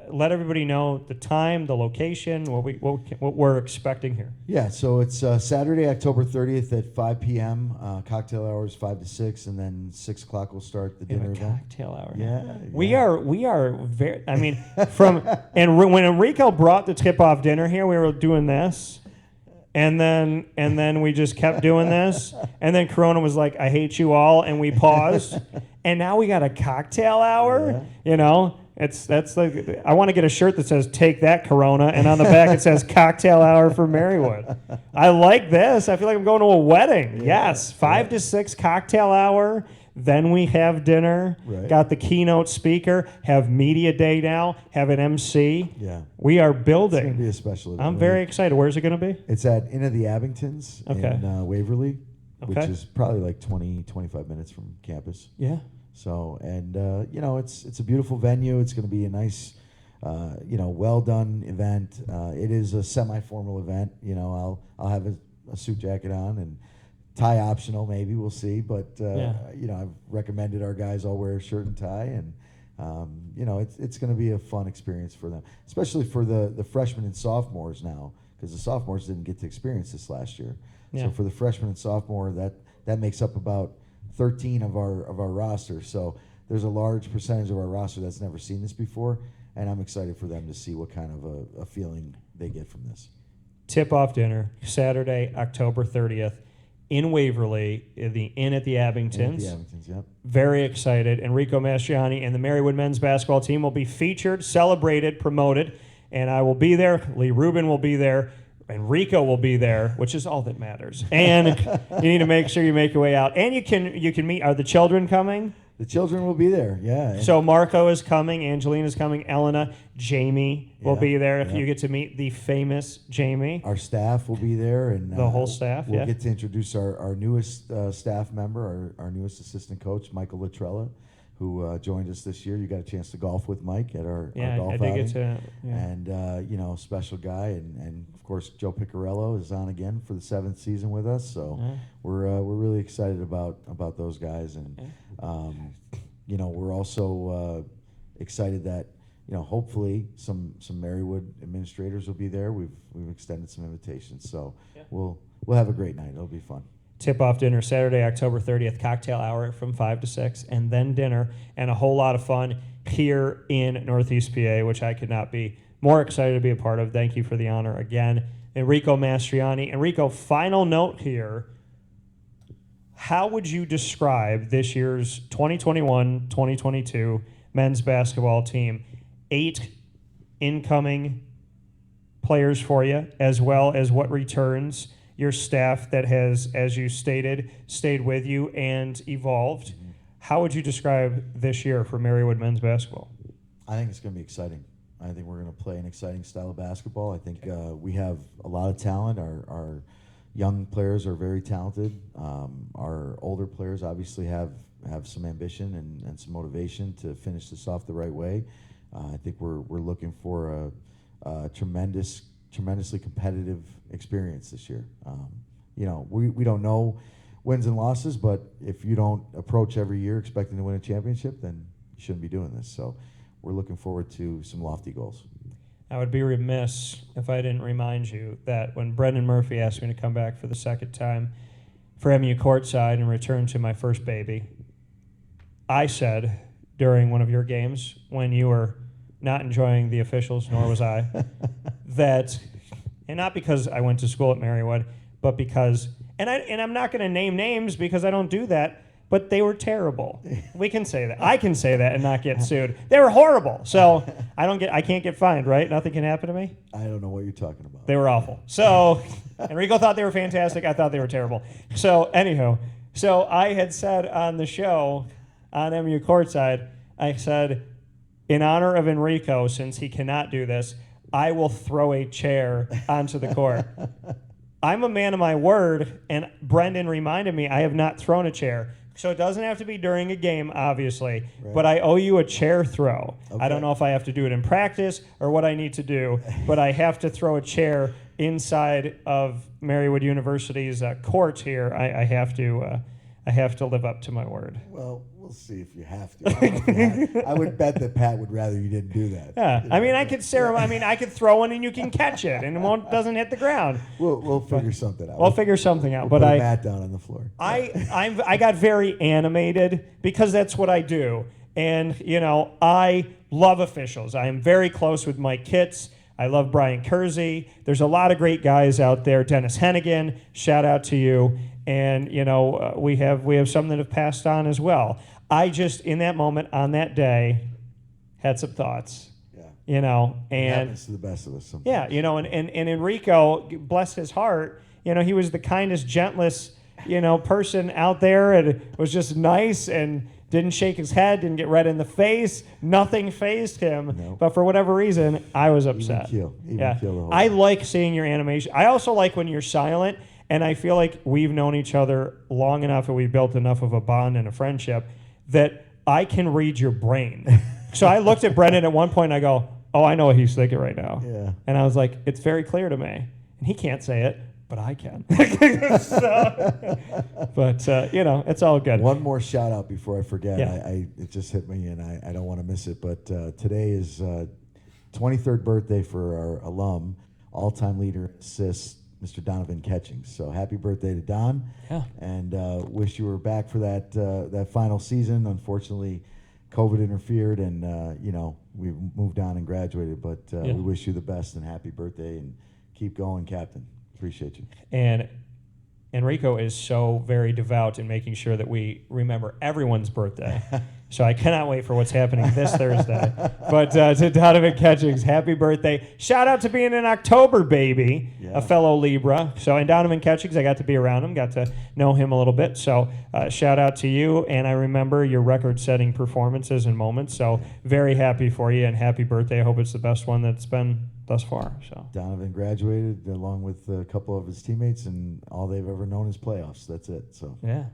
Let everybody know the time, the location, what we're expecting here. Yeah, so it's Saturday, October 30th at 5 p.m. Cocktail hours 5 to 6, and then 6 o'clock we'll start the dinner event. Cocktail hour. Yeah, we are very. I mean, when Enrico brought the tip-off dinner here, we were doing this. And then we just kept doing this. And then Corona was like, I hate you all. And we paused. And now we got a cocktail hour. Yeah. You know, that's like, I want to get a shirt that says, take that, Corona. And on the back it says cocktail hour for Marywood. I like this. I feel like I'm going to a wedding. Yeah. Yes. 5 to 6 cocktail hour. Then we have dinner. Right. Got the keynote speaker. Have media day now. Have an MC. Yeah. We are building. It's going to be a special event. I'm very excited. Where's it going to be? It's at Inn of the Abingtons in Waverly, which is probably like 20, 25 minutes from campus. Yeah. So, and, you know, it's a beautiful venue. It's going to be a nice, you know, well-done event. It is a semi-formal event. You know, I'll have a suit jacket on and tie optional, maybe, we'll see. But, you know, I've recommended our guys all wear a shirt and tie, and, you know, it's going to be a fun experience for them, especially for the freshmen and sophomores now, because the sophomores didn't get to experience this last year. Yeah. So for the freshmen and sophomore, that makes up about 13 of our roster. So there's a large percentage of our roster that's never seen this before, and I'm excited for them to see what kind of a feeling they get from this. Tip-off dinner, Saturday, October 30th. In Waverly, the Inn at the Abingtons. Yep. Very excited. Enrico Mastroianni and the Marywood men's basketball team will be featured, celebrated, promoted, and I will be there. Lee Rubin will be there. Enrico will be there, which is all that matters. And you need to make sure you make your way out. And you can meet. Are the children coming? The children will be there, yeah. So Marco is coming, Angelina's coming, Elena, Jamie will be there. You get to meet the famous Jamie. Our staff will be there, and the whole staff. We'll get to introduce our newest staff member, our newest assistant coach, Michael Latrella. who joined us this year. You got a chance to golf with Mike at our golf I did outing. get to. Yeah. And special guy, and of course Joe Piccarello is on again for the 7th season with us. So we're really excited about those guys, and we're also excited that hopefully some Marywood administrators will be there. We've extended some invitations, so we'll have a great night. It'll be fun. Tip-off dinner Saturday, October 30th, cocktail hour from 5 to 6, and then dinner, and a whole lot of fun here in Northeast PA, which I could not be more excited to be a part of. Thank you for the honor again. Enrico Mastroianni. Enrico, final note here. How would you describe this year's 2021-2022 men's basketball team? 8 incoming players for you, as well as what returns your staff that has, as you stated, stayed with you and evolved. Mm-hmm. How would you describe this year for Marywood men's basketball? I think it's going to be exciting. I think we're going to play an exciting style of basketball. I think we have a lot of talent. Our young players are very talented. Our older players obviously have some ambition and some motivation to finish this off the right way. I think we're looking for a tremendously competitive experience this year. We don't know wins and losses, but if you don't approach every year expecting to win a championship, then you shouldn't be doing this. So we're looking forward to some lofty goals. I would be remiss if I didn't remind you that when Brendan Murphy asked me to come back for the second time for MU courtside and return to my first baby, I said during one of your games when you were not enjoying the officials, nor was I, that, and not because I went to school at Marywood, but because, and I'm not going to name names because I don't do that, but they were terrible. We can say that. I can say that and not get sued. They were horrible. So I can't get fined, right? Nothing can happen to me? I don't know what you're talking about. They were awful. So Enrico thought they were fantastic. I thought they were terrible. So anywho, so I had said on the show on MU courtside, I said, in honor of Enrico, since he cannot do this, I will throw a chair onto the court. I'm a man of my word, and Brendan reminded me I have not thrown a chair. So it doesn't have to be during a game, obviously, right, but I owe you a chair throw. Okay. I don't know if I have to do it in practice or what I need to do, but I have to throw a chair inside of Marywood University's court here. I have to live up to my word. Well, we'll see if you have to. I would bet that Pat would rather you didn't do that. Yeah, I could throw one and you can catch it and it doesn't hit the ground. We'll figure something out. We'll figure something out. We'll but put a mat down on the floor. I got very animated because that's what I do, and I love officials. I am very close with Mike Kitts. I love Brian Kersey. There's a lot of great guys out there. Dennis Hennigan, shout out to you. And we have some that have passed on as well. I just, in that moment, on that day, had some thoughts. Yeah. And it happens to the best of us sometimes. Yeah, and Enrico, bless his heart, he was the kindest, gentlest, person out there, and was just nice and didn't shake his head, didn't get red in the face. Nothing fazed him. No. But for whatever reason, I was upset. Even keel the whole I like seeing your animation. I also like when you're silent. And I feel like we've known each other long enough and we've built enough of a bond and a friendship that I can read your brain. So I looked at Brendan at one point and I go, oh, I know what he's thinking right now. Yeah. And I was like, it's very clear to me. And he can't say it, but I can. It's all good. One more shout out before I forget. Yeah. It just hit me and I don't want to miss it. But today is 23rd birthday for our alum, all-time leader in assists, Mr. Donovan Catchings. So happy birthday to Don. Yeah. And wish you were back for that final season. Unfortunately, COVID interfered and, we moved on and graduated. But we wish you the best and happy birthday and keep going, Captain. Appreciate you. And Enrico is so very devout in making sure that we remember everyone's birthday. So I cannot wait for what's happening this Thursday. But to Donovan Catchings, happy birthday. Shout out to being an October baby, a fellow Libra. So, and Donovan Catchings, I got to be around him, got to know him a little bit. So shout out to you. And I remember your record-setting performances and moments. So very happy for you and happy birthday. I hope it's the best one that's been thus far. So Donovan graduated along with a couple of his teammates, and all they've ever known is playoffs. That's it. So yeah.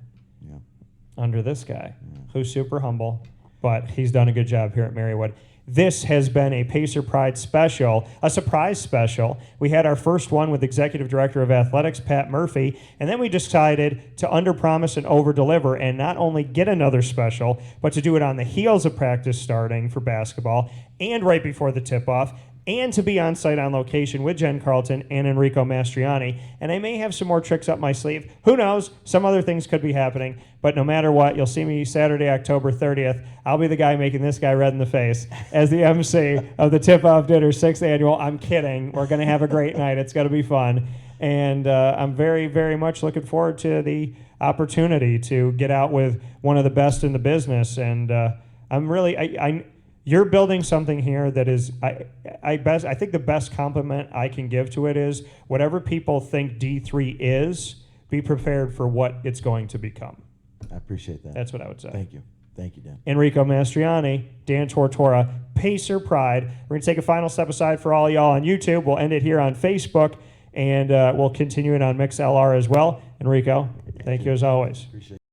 Under this guy, who's super humble, but he's done a good job here at Marywood. This has been a Pacer Pride special, a surprise special. We had our first one with Executive Director of Athletics, Pat Murphy, and then we decided to underpromise and overdeliver and not only get another special, but to do it on the heels of practice starting for basketball and right before the tip-off, and to be on site on location with Jen Carlton and Enrico Mastroianni. And I may have some more tricks up my sleeve. Who knows? Some other things could be happening. But no matter what, you'll see me Saturday, October 30th. I'll be the guy making this guy red in the face as the MC of the Tip-Off Dinner 6th Annual. I'm kidding. We're going to have a great night. It's going to be fun. And I'm very, very much looking forward to the opportunity to get out with one of the best in the business. And I'm really... You're building something here that is, I think the best compliment I can give to it is whatever people think D3 is, be prepared for what it's going to become. I appreciate that. That's what I would say. Thank you. Thank you, Dan. Enrico Mastroianni, Dan Tortora, Pacer Pride. We're going to take a final step aside for all y'all on YouTube. We'll end it here on Facebook, and we'll continue it on MixLR as well. Enrico, thank you as always. Appreciate it.